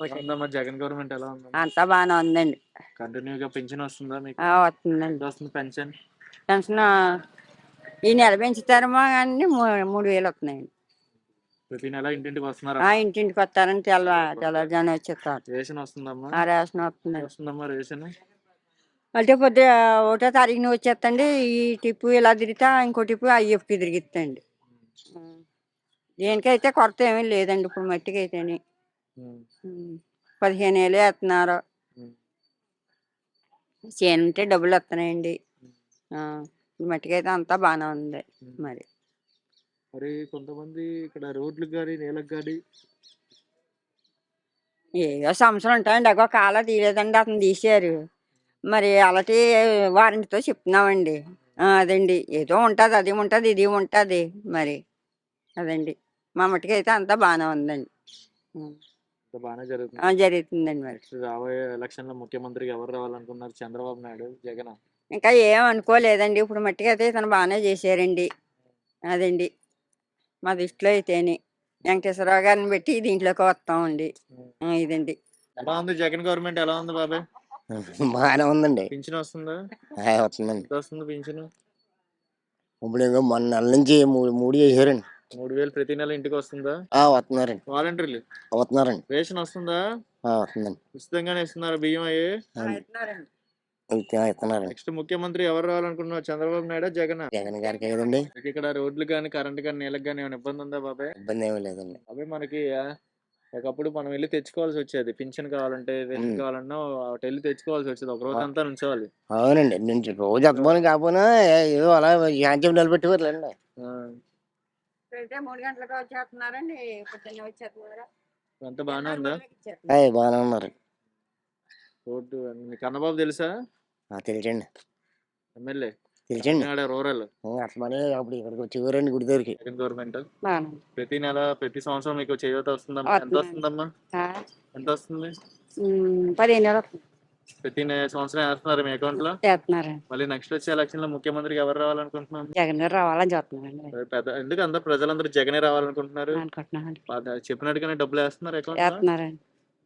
ఎలా ఒకటి ఉందమ్మా జగన్ గవర్నమెంట్ ఎలా ఉందమ్మా? అంతా బాగానే ఉందండి. కంటిన్యూగా పెన్షన్ వస్తుందా మీకు? వస్తుందండి. ఎంత వస్తుంది పెన్షన్? పెన్షన్ ఈ నెల పెంచుతారేమో కానీ 3000 వస్తున్నాయండి. ప్రతి నెల ఇంటింటికి వస్తున్నారా? ఇంటింటికి వస్తారని తెల్లవారుజామున వచ్చేస్తారు. రేషన్ వస్తుందమ్మా? రేషన్ ఎంత వస్తుందండి. వస్తుందమ్మా రేషన్? అంటే పొద్దు 1వ తారీఖున వచ్చేస్తండి. ఈ టిప్పు ఇలా తిరిగితే ఇంకో టిప్పు ఐఎఫ్కి తిరిగిస్తండి. దేనికైతే కొరత ఏమీ లేదండి ఇప్పుడు మట్టికి అయితేనే. ఉమ్, 15,000 వేస్తున్నారు. ఉమ్, చేను ఉంటే డబ్బులు వస్తున్నాయండి. ఉమ్. ఈ మట్టికైతే అంతా బాగానే ఉంది. మరి మరి కొంతమంది ఇక్కడ రోడ్లకు కానీ నేలకు కానీ ఏదో సమస్యలు ఉంటాయండి. అగో కాలా తీయలేదండి, అతను తీశారు. మరి అలాంటి వారంటీతో చెప్తున్నామండి. అదండి ఏదో ఉంటుంది, అది ఉంటుంది, ఇది ఉంటుంది. మరి అదండి మా మట్టుకైతే అంతా బాగానే ఉందండి. బాగానే జరుగుతుంది. జరుగుతుందండి. మరి నెక్స్ట్ రాబోయే ఎలక్షన్ లో ముఖ్యమంత్రిగా ఎవరు రావాలనుకున్నారు? చంద్రబాబు నాయుడు, జగన్? ఇంకా ఏం అనుకోలేదండి. ఇప్పుడు మట్టుకైతే ఇతను బాగానే చేశారండి. అదండి మా దృష్టిలో అయితేని వెంకటేశ్వరరావు గారిని పెట్టి దీంట్లోకి వస్తామండి. ఇదండి ఎలా ఉంది జగన్ గవర్నమెంట్? ఎలా ఉంది బాబాయ్? బాగానే ఉందండి. పింఛన్ వస్తుందా? వస్తుందండి. ఎంత వస్తుంది పింఛన్? ఇప్పుడు మొన్న నెల నుంచి మూడు చేశారండి. 3000 ప్రతి నెల ఇంటికి వస్తుందా? వస్తున్నారండి. వాలంటీర్లు వస్తున్నారండి. రేషన్ వస్తుందా? వస్తుందండి. ఉచితంగానే ఇస్తున్నారు బియ్యం అయ్యి? ఇస్తున్నారండి. నెక్స్ట్ ముఖ్యమంత్రి ఎవరు రావాలనుకుంటున్నారు? చంద్రబాబు నాయుడు, జగన్? జగన్ గారికి కదండి. ఇక్కడ రోడ్లు కానీ కరెంట్ కానీ నీళ్ళకి కానీ ఏమైనా ఇబ్బంది ఉందా బాబాయ్? ఇబ్బంది ఏమీ లేదండి. అవి మనకి ఒకప్పుడు మనం వెళ్ళి తెచ్చుకోవాల్సి వచ్చేది. పింఛన్ కావాలంటే రేషన్ కావాలన్నా అటు వెళ్ళి తెచ్చుకోవాల్సి వచ్చేది. ఒక రోజు అంతా నుంచోవాలి. అవునండి. నేను రోజు అత్తపోని కాకపోయినా ఏదో అలా యాంచం నిలబెట్టేవారులేండి. 3 గంటలకు వచ్చేస్తున్నారండి. పొద్దున్నే వచ్చేస్తున్నారా? అంత బాగానే ఉందా? బాగానే ఉన్నారు. రోడ్డు మీకు కన్నబాబు తెలుసా? తెలిసండి. ఎమ్మెల్యే తెలిసండి. రూరల్ అత్తమని అప్పుడు ఇక్కడికి వచ్చేవారండి గుడి దగ్గరికి. జగన్ గవర్నమెంట్ ప్రతి నెల ప్రతి సంవత్సరం మీకు చేయూత వస్తుందమ్మా? ఎంత వస్తుందమ్మా? ఎంత వస్తుంది? 15,000 ప్రతి సంవత్సరం వేస్తున్నారు మీ అకౌంట్ లో? మళ్ళీ నెక్స్ట్ వచ్చే ఎలక్షన్ లో ముఖ్యమంత్రికి ఎవరు రావాలనుకుంటున్నాం? జగన్ గారు రావాలని చూస్తున్నారండి. పెద్ద ఎందుకు అందరు ప్రజలందరూ జగనే రావాలనుకుంటున్నారు? చెప్పినట్టుగానే డబ్బులు వేస్తున్నారు అకౌంట్ లో?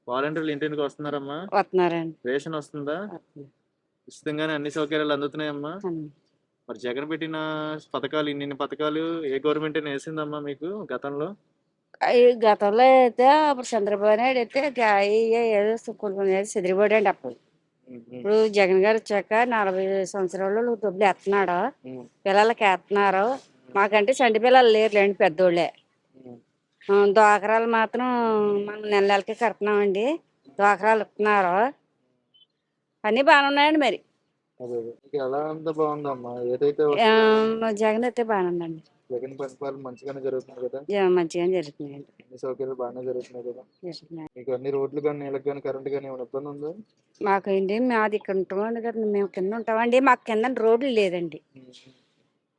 వాలంటీర్లు ఇంటింటికి వస్తున్నారమ్మా? వస్తున్నారండి. రేషన్ వస్తుందా? ఉచితంగానే అన్ని సౌకర్యాలు అందుతున్నాయమ్మా? మరి జగన్ పెట్టిన పథకాలు ఇన్ని పథకాలు ఏ గవర్నమెంట్ అయినా వేసిందమ్మా మీకు గతంలో? గతంలో అయితే అప్పుడు చంద్రబాబు నాయుడు అయితే ఏదో కొన్ని చెదిరిపోయాడండి అప్పుడు. ఇప్పుడు జగన్ గారు వచ్చాక 40 సంవత్సరాలు డబ్బులు వేస్తున్నాడు. పిల్లలకి వేస్తున్నారు. మాకంటే చంటి పిల్లలు లేరులేండి, పెద్దోళ్ళే. దోకరాలు మాత్రం మనం నెలకి కడుతున్నామండి. దోకరాలు ఇస్తున్నారు. అన్నీ బాగానే ఉన్నాయండి. మరి ఎలా అంతా బాగుందమ్మా? ఏదైతే జగన్ అయితే బాగానే ఉందండి. జగన్ పరిపాలన మంచిగానే జరుగుతుంది కదా? మంచిగానే జరుగుతున్నాయండి. అన్ని సౌకర్యాలు బాగానే జరుగుతున్నాయి కదా? మీకు అన్ని రోడ్లు కానీ నీళ్ళకి కానీ కరెంట్ కానీ ఏమైనా ఇబ్బంది ఉందా? మాకు ఏంటి, మాది ఇక్కడ ఉంటామండి కదా, మేము కింద ఉంటామండి. మాకు కింద రోడ్లు లేదండి.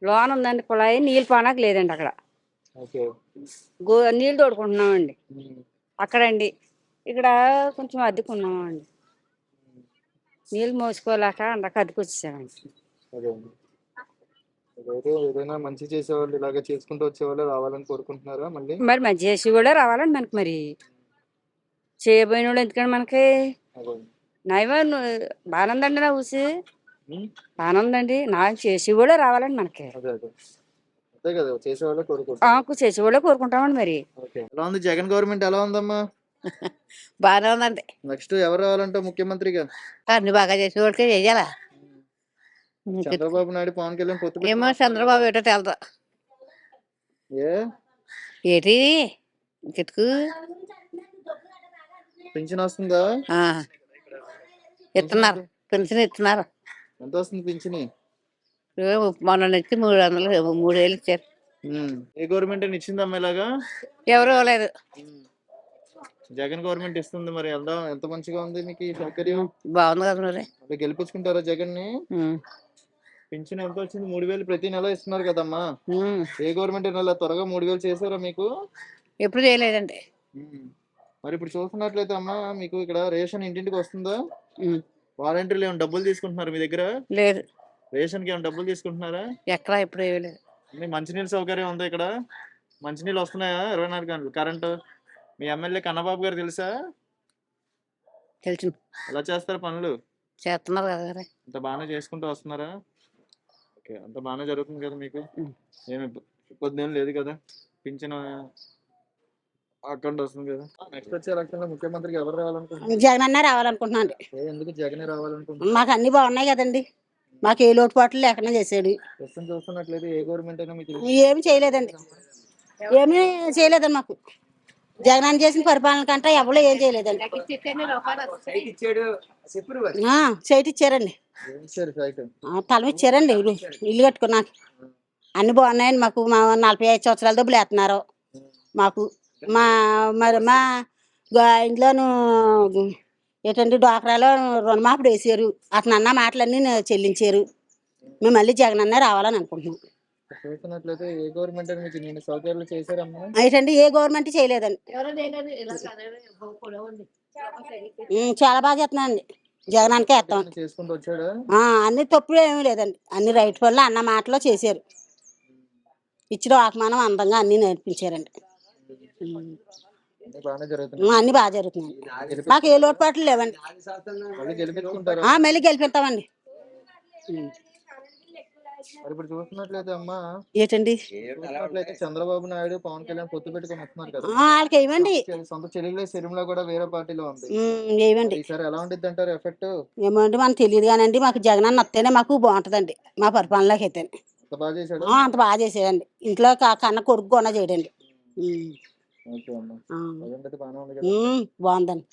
లోన్ ఉందండి కుళాయి, నీళ్ళు పోనాక లేదండి. అక్కడ నీళ్ళు తోడుకుంటున్నామండి అక్కడండి. ఇక్కడ కొంచెం అద్దెకున్నామండి. నీళ్ళు మోసుకోలేక అందక అద్దెకు వచ్చేసామండి. ఏదైనా మంచి చేసేవాళ్ళు ఇలాగే చేసుకుంటూ వచ్చేవాళ్ళు రావాలని కోరుకుంటున్నారా? మరి మంచి చేసి కూడా రావాలండి మనకి. మరి చేయబోయిన వాళ్ళు ఎందుకండి మనకి? నయమా బాగానే ఉందండి. నా ఊసి బాగానే ఉందండి. నా చేసి కూడా రావాలండి మనకి. చేసి కూడా కోరుకుంటామండి. మరి ఎలా ఉంది జగన్ గవర్నమెంట్? ఎలా ఉందమ్మా? బాగానే ఉందండి. నెక్స్ట్ ఎవరు రావాలంటే ముఖ్యమంత్రిగా? అన్ని బాగా చేసే వాళ్ళకే చెయ్యాలా? చంద్రబాబు నాయుడు, పవన్ కళ్యాణ్ పొత్తు? ఏమో చంద్రబాబు ఏటో తెలదు. ఏటి గిట్టుకు పింఛన్ వస్తుందా? ఇస్తున్నారు. పెన్షన్ ఇస్తున్నారు. ఎంత వస్తుంది పింఛని? మొన్న నుంచి 300, 3000 ఇచ్చారు. ఏ గవర్నమెంట్ అని ఇచ్చిందమ్మా ఇలాగా? ఎవరు ఇవ్వలేదు. జగన్ గవర్నమెంట్ ఇస్తుంది. మరి వెళ్దాం. ఎంత మంచిగా ఉంది మీకు ఈ సౌకర్యం? బాగుంది కదా. మరి గెలిపించుకుంటారా జగన్ ని? పింఛన్ ఎంత వచ్చింది? 3000 ప్రతి నెల ఇస్తున్నారు కదమ్మా. ఏ గవర్నమెంట్ నెల త్వరగా 3000 చేశారా మీకు? ఎప్పుడు చేయలేదండి. మరి ఇప్పుడు చూస్తున్నట్లయితే అమ్మా, మీకు ఇక్కడ రేషన్ ఇంటింటికి వస్తుందా? వాలంటీర్లు ఏమైనా డబ్బులు తీసుకుంటున్నారు మీ దగ్గర? లేదు. రేషన్ కి ఏమైనా డబ్బులు తీసుకుంటున్నారా? ఎక్కడ ఎప్పుడు ఇవ్వలేదు. మంచినీళ్ళ సౌకర్యం ఉందా ఇక్కడ? మంచినీళ్ళు వస్తున్నాయా 24 గంటలు? కరెంటు మీ ఎమ్మెల్యే కన్నబాబు గారు తెలుసా? తెలుసు ఎలా చేస్తారు పనులు? చేస్తున్నారు కదా. అంత బాగానే చేసుకుంటూ వస్తున్నారా? ఓకే, అంత బాగానే జరుగుతుంది కదా మీకు? ఏమి ఇబ్బంది ఏం లేదు కదా? పింఛన్ అకౌంట్ వస్తుంది కదా? నెక్స్ట్ వచ్చే ఎలక్షన్ లో ముఖ్యమంత్రికి ఎవరు రావాలనుకుంటున్నారు? జగన్ అన్న రావాలనుకుంటున్నాను అండి. ఎందుకు జగనే రావాలనుకుంటున్నారు? మాకు అన్ని బాగున్నాయి కదండి, మాకు ఏ లోటుపాట్లు లేకుండా చేసాడు. ప్రస్తుతం చూస్తున్నట్లయితే ఏ గవర్నమెంట్ అయినా మీకు ఏమి చేయలేదండి, ఏమీ చేయలేదండి మాకు. జగన్ అన్న చేసిన పరిపాలన కంటే ఎవరు ఏం చేయలేదండి. సైట్ ఇచ్చారండి, ఏం ఇచ్చారు సైట్? తలం ఇచ్చారండి, ఇల్లు కట్టుకున్నాక అన్ని బాగున్నాయండి మాకు. మా 45 సంవత్సరాల డబ్బులు వేస్తున్నారు మాకు. మా ఇంట్లోనూ ఏంటంటే డ్వాక్రాలో రుణమాఫీ వేసారు, అతను అన్న మాటలన్నీ చెల్లించారు. మేము మళ్ళీ జగన్ అన్న రావాలని అనుకుంటున్నాం. చూస్తున్నట్లయితే ఏ గవర్నమెంట్ అయినా మీకు నేను సౌకర్యాలు చేశారమ్మా? ఏంటండి ఏ గవర్నమెంట్ చేయలేదండి. చాలా బాగా చేస్తున్నానండి, జగనానికే వేస్తాం. చేసుకుంటూ వచ్చాడా? అన్ని తప్పులు ఏమీ లేదండి, అన్ని రైట్ వల్ల అన్న మాటలో చేశారు. ఇచ్చిన ఆత్మానం అందంగా అన్ని నేర్పించారండి. బాగానే జరుగుతుంది. అన్ని బాగా జరుగుతున్నాయి, మాకు ఏ లోటుపాట్లు లేవండి. మళ్ళీ గెలిపిస్తామండి. ఇప్పుడు చూస్తున్నట్లయితే అమ్మా ఏంటండి చంద్రబాబు నాయుడు పవన్ కళ్యాణ్ పొత్తు పెట్టుకొని వస్తున్నారు కదా, వాళ్ళకి ఏమండి సొంత చెల్లెలు సిరిమల కూడా వేరే పార్టీలో ఉంది. ఏమండి ఈసారి ఎలా ఉండిద్ది అంటారు ఎఫెక్ట్? ఏమండి మనకు తెలియదు కానండి, మాకు జగన్ అన్న వస్తేనే మాకు బాగుంటుందండి. మా పరిపాలనలోకి అయితే అంత బాగా చేశాడు. అంత బాగా చేసేదండి, ఇంట్లో కన్న కొడుకు కొన్న చేయడండి. బాగుందండి.